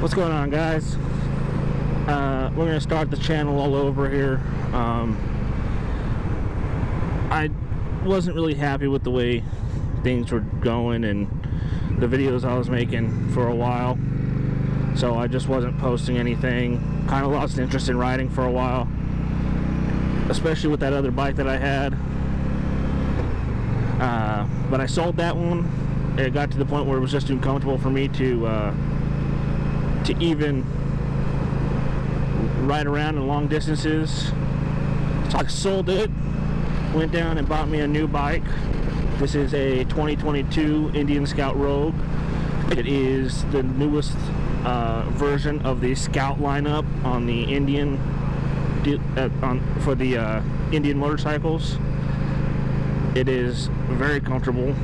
What's going on, guys? We're gonna start the channel all over here. I wasn't really happy with the way things were going and the videos I was making for a while, so I just wasn't posting anything. Kind of lost interest in riding for a while, especially with that other bike that I had. But I sold that one. It got to the point where it was just too uncomfortable for me to even ride around in long distances. So I sold it, went down and bought me a new bike. This is a 2022 Indian Scout Rogue. It is the newest version of the Scout lineup on the Indian for the Indian motorcycles. It is very comfortable.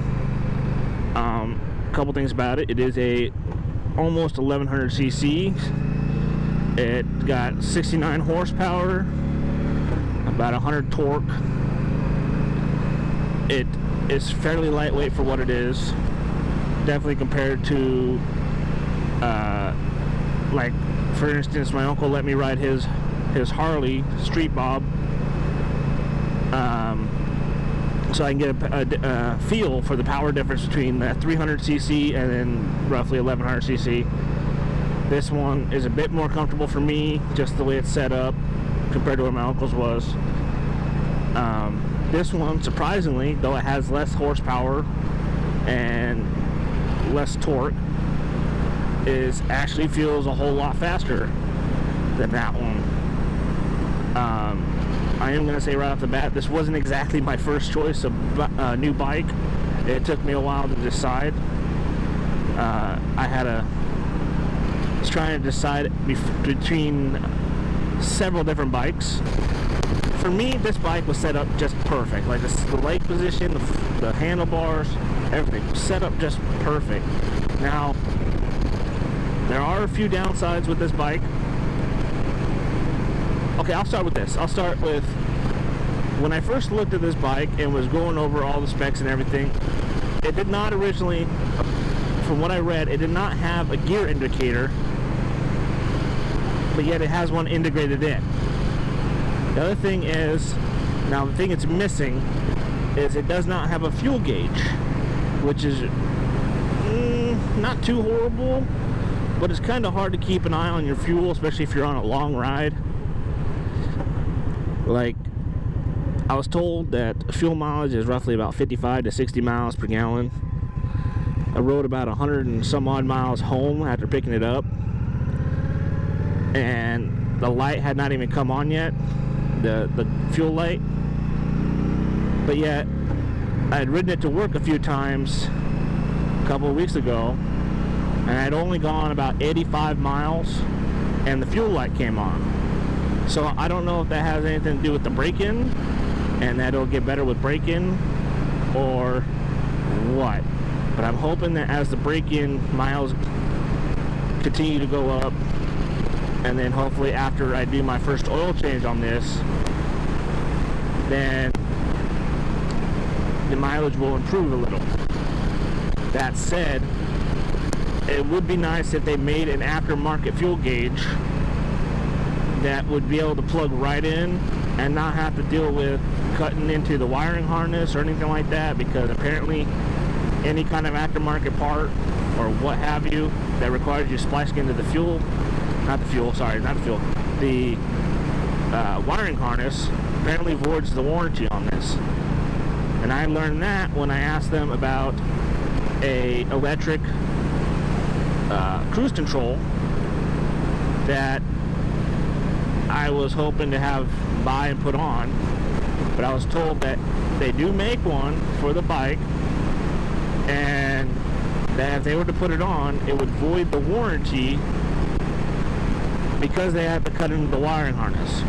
A couple things about it. It is a almost 1100 cc. It got 69 horsepower, about 100 torque. It is fairly lightweight for what it is. Definitely compared to, like, for instance, my uncle let me ride his Harley Street Bob, so I can get a feel for the power difference between that 300cc and then roughly 1100cc. This one is a bit more comfortable for me, just the way it's set up compared to what my uncle's was. This one, surprisingly, though it has less horsepower and less torque, actually feels a whole lot faster than that one. I am going to say right off the bat, this wasn't exactly my first choice of new bike. It took me a while to decide. I was trying to decide between several different bikes. For me, this bike was set up just perfect. Like the leg position, the handlebars, everything was set up just perfect. Now, there are a few downsides with this bike. Okay, I'll start with this. I'll start with when I first looked at this bike and was going over all the specs and everything. It did not originally, from what I read, it did not have a gear indicator, but yet it has one integrated in. The other thing is, now the thing it's missing is it does not have a fuel gauge, which is not too horrible, but it's kind of hard to keep an eye on your fuel, especially if you're on a long ride. Like, I was told that fuel mileage is roughly about 55 to 60 miles per gallon. I rode about 100 and some odd miles home after picking it up, and the light had not even come on yet, the fuel light. But yet I had ridden it to work a few times a couple of weeks ago, and I had only gone about 85 miles and the fuel light came on. So I don't know if that has anything to do with the break-in and that it'll get better with break-in or what. But I'm hoping that as the break-in miles continue to go up, and then hopefully after I do my first oil change on this, then the mileage will improve a little. That said, it would be nice if they made an aftermarket fuel gauge that would be able to plug right in and not have to deal with cutting into the wiring harness or anything like that, because apparently any kind of aftermarket part or what have you that requires you splicing into the wiring harness apparently voids the warranty on this. And I learned that when I asked them about a electric cruise control that I was hoping to buy and put on, but I was told that they do make one for the bike, and that if they were to put it on, it would void the warranty because they have to cut into the wiring harness.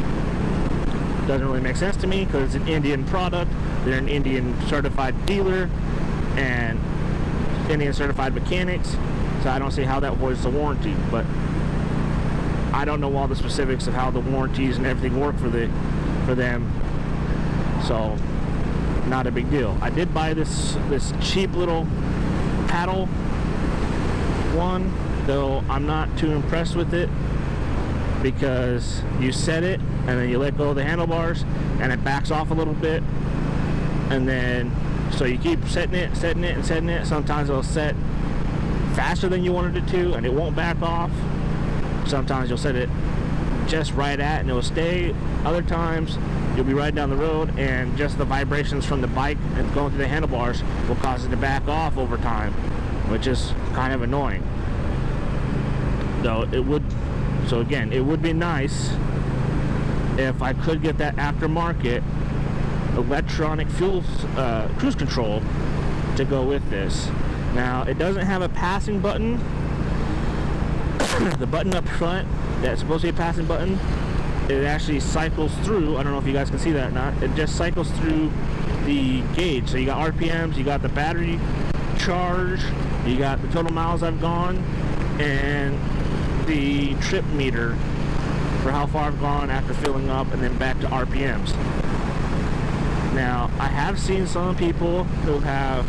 Doesn't really make sense to me because it's an Indian product. They're an Indian certified dealer and Indian certified mechanics, so I don't see how that voids the warranty. But I don't know all the specifics of how the warranties and everything work for them, so not a big deal. I did buy this cheap little paddle one, though I'm not too impressed with it, because you set it and then you let go of the handlebars and it backs off a little bit, and then so you keep setting it. Sometimes it'll set faster than you wanted it to and it won't back off. Sometimes you'll set it just right at and it will stay. Other times you'll be riding down the road and just the vibrations from the bike and going through the handlebars will cause it to back off over time, which is kind of annoying. Though it would, so again, it would be nice if I could get that aftermarket electronic fuel cruise control to go with this. Now, it doesn't have a passing button. The button up front that's supposed to be a passing button, it actually cycles through. I don't know if you guys can see that or not. It just cycles through the gauge. So you got RPMs, you got the battery charge, you got the total miles I've gone, and the trip meter for how far I've gone after filling up, and then back to RPMs. Now, I have seen some people who have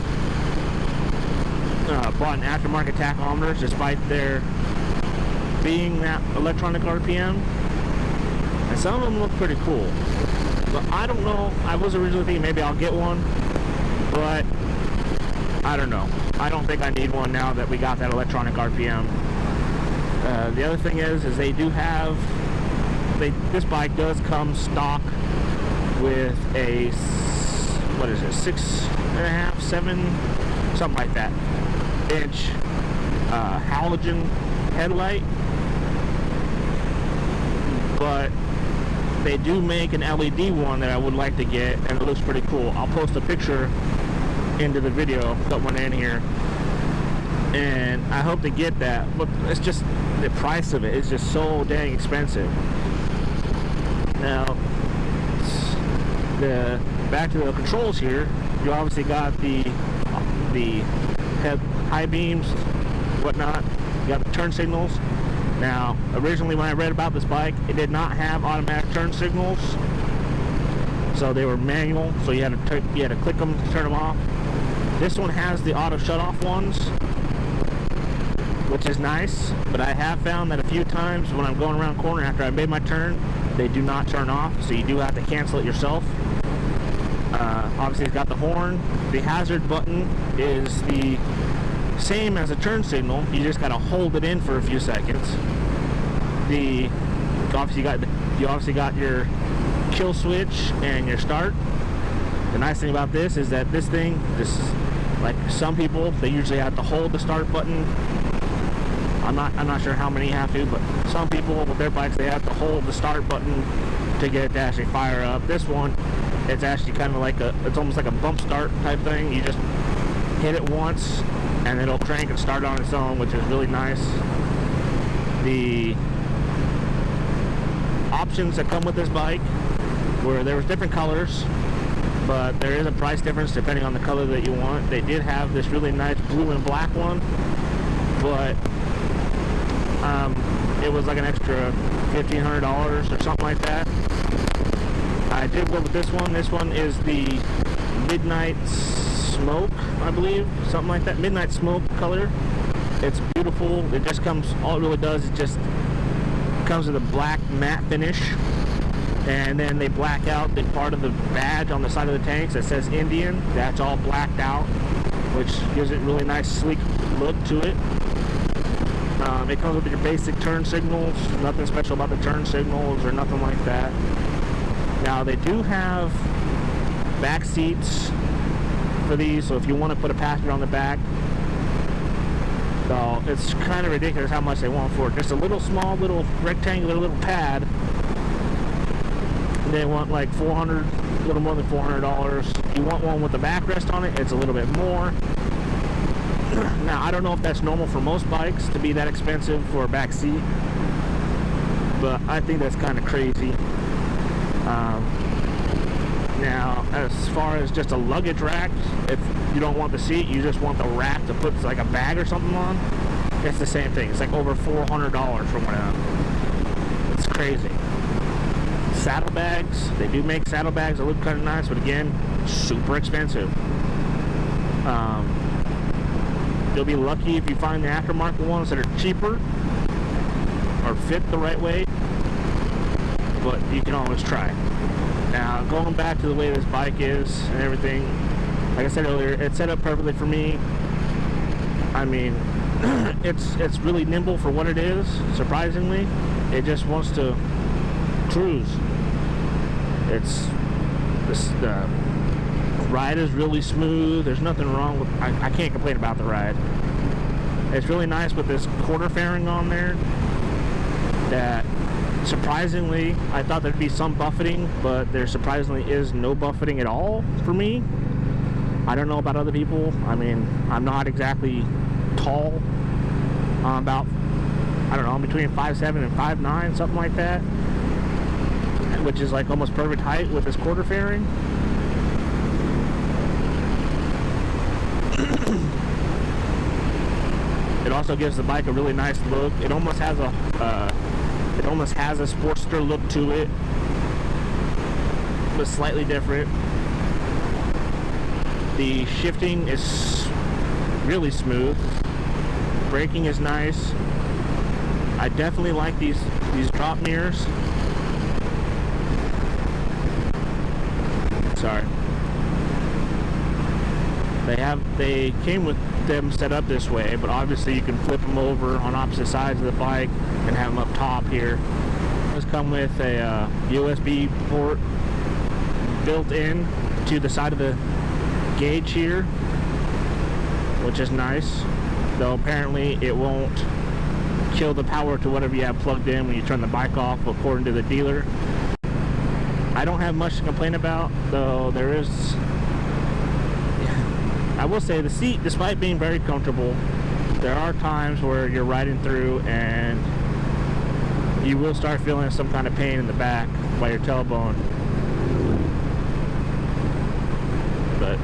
bought an aftermarket tachometer despite there being that electronic RPM, and some of them look pretty cool. But I don't know, I was originally thinking maybe I'll get one, but I don't know. I don't think I need one now that we got that electronic RPM. The other thing is they do have, this bike does come stock with a, what is it, 6.5, 7, something like that, inch halogen headlight. But they do make an LED one that I would like to get, and it looks pretty cool. I'll post a picture into the video, put one in here, and I hope to get that. But it's just the price of it is just so dang expensive. Now, back to the controls here. You obviously got the head, high beams, whatnot. You got the turn signals. Now, originally when I read about this bike, it did not have automatic turn signals, so they were manual. So you had to click them to turn them off. This one has the auto shut-off ones, which is nice. But I have found that a few times when I'm going around a corner after I made my turn, they do not turn off. So you do have to cancel it yourself. Obviously, it's got the horn. The hazard button is the same as a turn signal. You just gotta hold it in for a few seconds. You obviously got your kill switch and your start. The nice thing about this is that this is like some people, they usually have to hold the start button. I'm not sure how many have to, but some people with their bikes, they have to hold the start button to get it to actually fire up. This one, it's actually kind of like it's almost like a bump start type thing. You just hit it once and it'll crank and start on its own, which is really nice. The options that come with this bike, where there was different colors, but there is a price difference depending on the color that you want. They did have this really nice blue and black one, but it was like an extra $1,500 or something like that. I did go with this one. This one is the Midnight Smoke, I believe, something like that. Midnight Smoke color. It's beautiful. It just comes, all it really does is just comes with a black matte finish, and then they black out the part of the badge on the side of the tanks that says Indian. That's all blacked out, which gives it really nice sleek look to it. It comes with your basic turn signals. Nothing special about the turn signals or nothing like that. Now they do have back seats for these, so if you want to put a passenger on the back, so it's kind of ridiculous how much they want for it. Just a little small, little rectangular little pad. They want like $400, a little more than $400. You want one with a backrest on it, it's a little bit more. Now I don't know if that's normal for most bikes to be that expensive for a back seat, but I think that's kind of crazy. Now, as far as just a luggage rack, if you don't want the seat, you just want the rack to put like a bag or something on, it's the same thing. It's like over $400 for one. It's crazy. Saddlebags, they do make saddlebags that look kind of nice, but again, super expensive. You'll be lucky if you find the aftermarket ones that are cheaper or fit the right way, but you can always try. Now, going back to the way this bike is and everything, like I said earlier, it's set up perfectly for me. I mean, it's really nimble for what it is, surprisingly. It just wants to cruise. The ride is really smooth. There's nothing wrong with, I can't complain about the ride. It's really nice with this quarter fairing on there that surprisingly, I thought there'd be some buffeting, but there surprisingly is no buffeting at all for me. I don't know about other people. I mean, I'm not exactly tall. I'm about, I don't know, I'm between 5'7" and 5'9", something like that, which is like almost perfect height with this quarter fairing. It also gives the bike a really nice look. It almost has a Sportster look to it, but slightly different. The shifting is really smooth. Braking is nice. I definitely like these drop mirrors. Sorry. They came with them set up this way, but obviously you can flip them over on opposite sides of the bike and have them up top here. Those come with a USB port built in to the side of the gauge here, which is nice, though apparently it won't kill the power to whatever you have plugged in when you turn the bike off, according to the dealer. I don't have much to complain about, though there is, I will say the seat, despite being very comfortable, there are times where you're riding through and you will start feeling some kind of pain in the back by your tailbone. But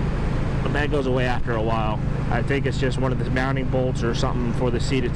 that goes away after a while. I think it's just one of the mounting bolts or something for the seat itself.